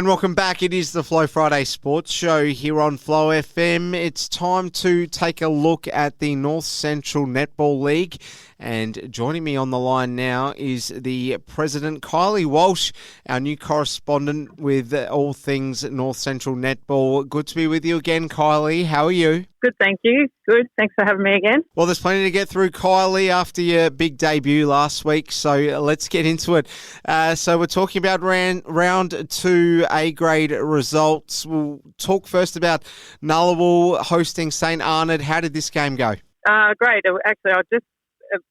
And welcome back. It is the Flow Friday Sports Show here on Flow FM. It's time to take a look at the North Central Netball League. And joining me on the line now is the president, Kylie Walsh, our new correspondent with all things North Central Netball. Good to be with you again, Kylie. How are you? Good, thank you. Good. Thanks for having me again. Well, there's plenty to get through, Kylie, after your big debut last week. So let's get into it. So we're talking about round 2 A-grade results. We'll talk first about Nullawil hosting St. Arnaud. How did this game go? Great. Actually,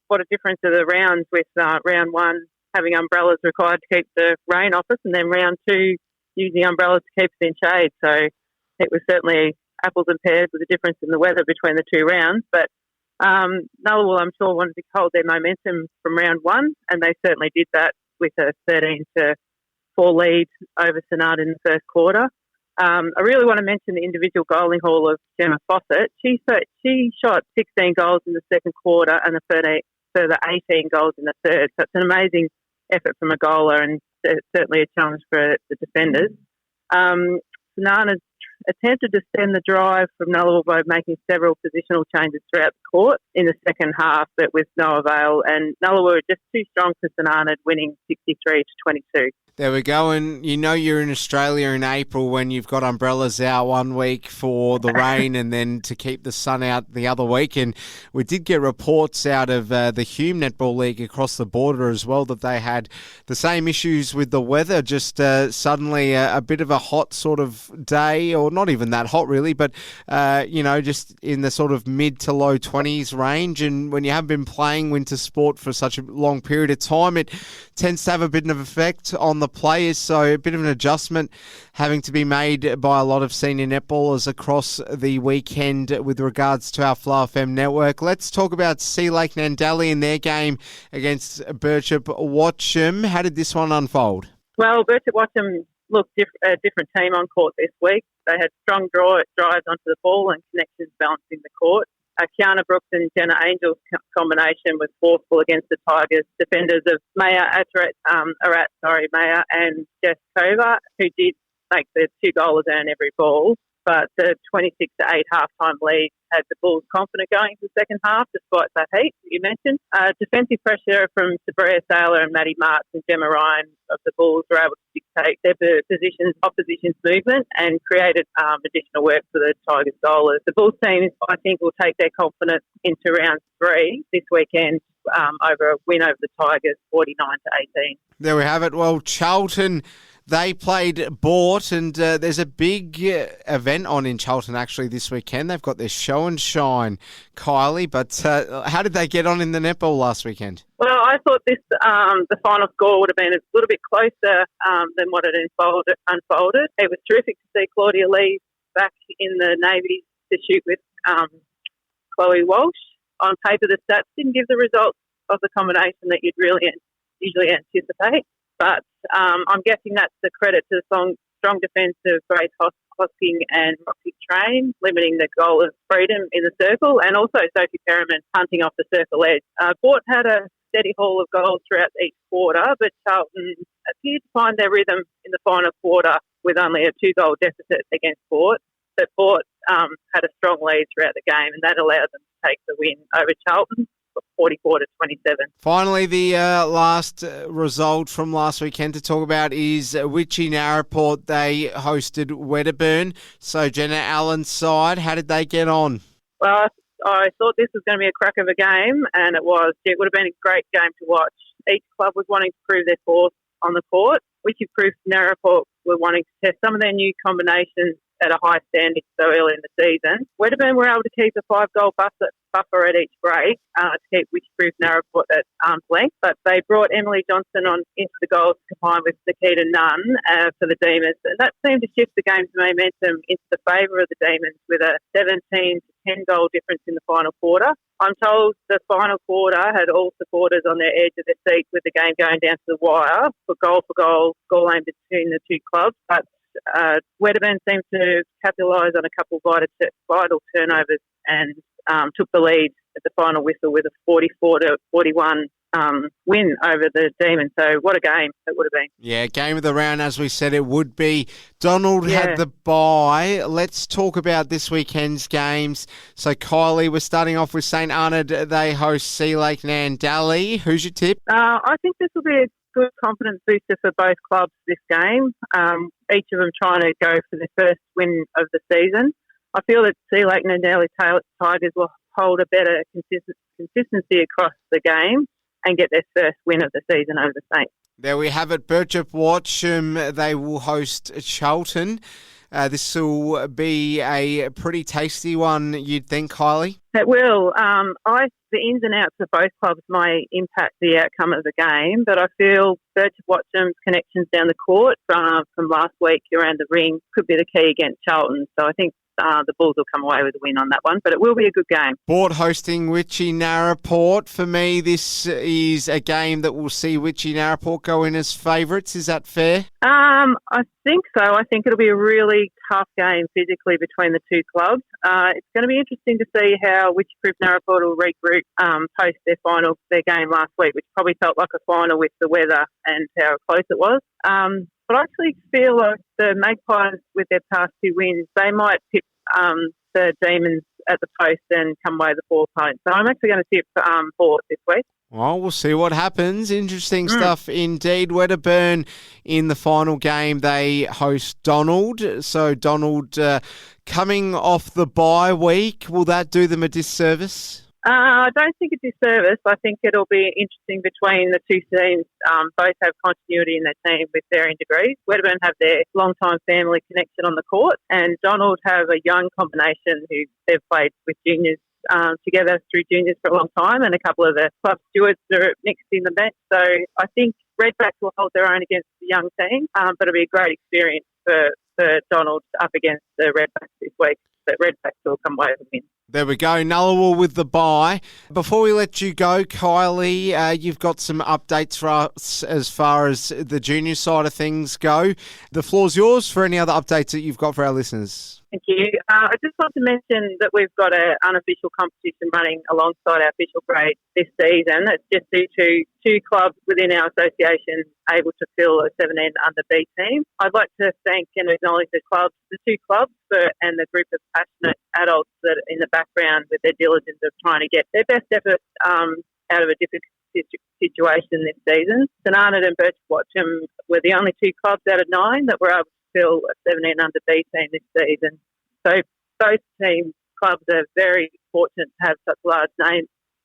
what a difference to the rounds with round 1 having umbrellas required to keep the rain off us, and then round 2 using umbrellas to keep us in shade. So it was certainly apples and pears with the difference in the weather between the 2 rounds. But Nullawil, I'm sure, wanted to hold their momentum from round 1, and they certainly did that with a 13-4 lead over St. Arnaud in the first quarter. I really want to mention the individual goaling haul of Gemma Fawcett. She shot 16 goals in the second quarter and a further 18 goals in the third. So it's an amazing effort from a goaler and certainly a challenge for the defenders. St. Arnaud attempted to stem the drive from Nullawil by making several positional changes throughout the court in the second half, but with no avail. And Nullawil were just too strong for St. Arnaud, winning 63-22. There we go, and you know you're in Australia in April when you've got umbrellas out one week for the rain and then to keep the sun out the other week. And we did get reports out of the Hume Netball League across the border as well that they had the same issues with the weather, just suddenly a bit of a hot sort of day, or not even that hot really, but just in the sort of mid to low 20s range. And when you haven't been playing winter sport for such a long period of time, it tends to have a bit of effect on the players, so a bit of an adjustment having to be made by a lot of senior netballers across the weekend with regards to our Flow FM network. Let's talk about Sea Lake Nandali in their game against Birchip Watcham. How did this one unfold? Well, Birchip Watcham looked a different team on court this week. They had strong drives onto the ball and connections balancing the court. Kiana Brooks and Jenna Angel's combination was forceful against the Tigers. Defenders of Maya and Jess Kova, who did make the 2 goalers earn every ball. But the 26-8 halftime lead had the Bulls confident going into the second half, despite that heat that you mentioned. Defensive pressure from Sabria Saylor and Maddie Marks and Gemma Ryan of the Bulls were able to dictate their opposition's movement and created additional work for the Tigers goalers. The Bulls team, I think, will take their confidence into round 3 this weekend over a win over the Tigers, 49-18. There we have it. Well, Charlton, they played Bort, and there's a big event on in Charlton actually this weekend. They've got their show and shine, Kylie. But how did they get on in the netball last weekend? Well, I thought the final score would have been a little bit closer than what it unfolded. It was terrific to see Claudia Lee back in the Navy to shoot with Kylie Walsh. On paper, the stats didn't give the results of the combination that you'd really usually anticipate. But I'm guessing that's the credit to the strong defence of Grace Hosking and Roxy Train, limiting the goal of freedom in the circle, and also Sophie Perriman hunting off the circle edge. Bort had a steady haul of goals throughout each quarter, but Charlton appeared to find their rhythm in the final quarter with only a 2-goal deficit against Bort. But Bort had a strong lead throughout the game, and that allowed them to take the win over Charlton, 44-27. Finally, the last result from last weekend to talk about is Witchy Narraport. They hosted Wedderburn. So Jenna Allen's side, how did they get on? Well, I thought this was going to be a crack of a game, and it was. It would have been a great game to watch. Each club was wanting to prove their force on the court. Witchy proved Narraport were wanting to test some of their new combinations at a high standing so early in the season. Wedderburn were able to keep a 5-goal buffer at each break to keep Witchproof Narraport at arm's length, but they brought Emily Johnson on into the goals combined with Nikita Nunn for the Demons, and that seemed to shift the game's momentum into the favour of the Demons with a 17-10 goal difference in the final quarter. I'm told the final quarter had all supporters on their edge of their seats with the game going down to the wire for goal score line between the two clubs, but Wedderburn seemed to capitalise on a couple of vital turnovers and took the lead at the final whistle with a 44-41 win over the Demons. So what a game it would have been. Yeah, game of the round, as we said it would be. Donald had the bye. Let's talk about this weekend's games. So, Kylie, we're starting off with St Arnaud. They host Sea Lake Nandali. Who's your tip? I think this will be a good confidence booster for both clubs this game. Each of them trying to go for their first win of the season. I feel that Sea Lake Nandali Tigers will hold a better consistency across the game and get their first win of the season over the Saints. There we have it. Birchip Watcham, they will host Charlton. This will be a pretty tasty one, you'd think, Kylie? It will. The ins and outs of both clubs may impact the outcome of the game, but I feel Birchip Watcham's connections down the court from last week around the ring could be the key against Charlton. So I think the Bulls will come away with a win on that one, but it will be a good game. Port hosting Witchy Narraport. For me, this is a game that will see Witchy Narraport go in as favourites. Is that fair? I think so. I think it'll be a really tough game physically between the two clubs. It's going to be interesting to see how Witchy Narraport will regroup post their game last week, which probably felt like a final with the weather and how close it was. But I actually feel like the Magpies, with their past two wins, they might tip the Demons at the post and come away the 4 points. So I'm actually going to tip Port this week. Well, we'll see what happens. Interesting stuff indeed. Wedderburn in the final game, they host Donald. So Donald coming off the bye week, will that do them a disservice? I don't think it's a disservice. I think it'll be interesting between the two teams. Both have continuity in their team with varying degrees. Wedderburn have their long-time family connection on the court, and Donald have a young combination who they've played with juniors together through juniors for a long time, and a couple of the club stewards are mixed in the bench. So I think Redbacks will hold their own against the young team, but it'll be a great experience for Donald up against the Redbacks this week. But Redbacks will come away with a win. There we go. Nullawil with the bye. Before we let you go, Kylie, you've got some updates for us as far as the junior side of things go. The floor's yours for any other updates that you've got for our listeners. Thank you. I just want to mention that we've got an unofficial competition running alongside our official grade this season. It's just due to two clubs within our association able to fill a 17 under B team. I'd like to thank and acknowledge the two clubs and the group of passionate adults that are in the background with their diligence of trying to get their best effort out of a difficult situation this season. St Arnaud and Birchip Watcham were the only two clubs out of 9 that were able to fill a 17 under B team this season. So both clubs are very fortunate to have such large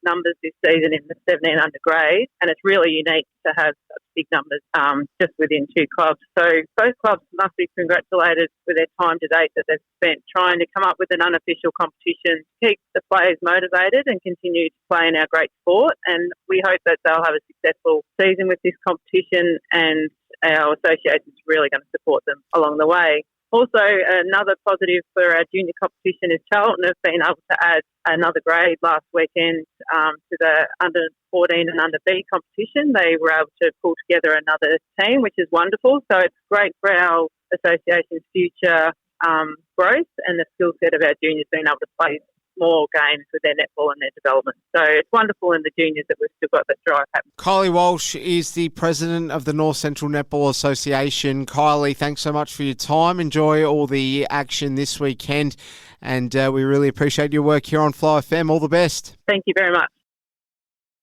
numbers this season in the 17 under grade, and it's really unique to have such big numbers just within two clubs. So both clubs must be congratulated with their time to date that they've spent trying to come up with an unofficial competition to keep the players motivated and continue to play in our great sport. And we hope that they'll have a successful season with this competition, and our association is really going to support them along the way. Also, another positive for our junior competition is Charlton have been able to add another grade last weekend to the under 14 and under B competition. They were able to pull together another team, which is wonderful. So it's great for our association's future growth and the skill set of our juniors being able to play more games with their netball and their development. So it's wonderful in the juniors that we've still got that drive happening. Kylie Walsh is the president of the North Central Netball Association. Kylie, thanks so much for your time. Enjoy all the action this weekend, and we really appreciate your work here on Fly FM. All the best. Thank you very much.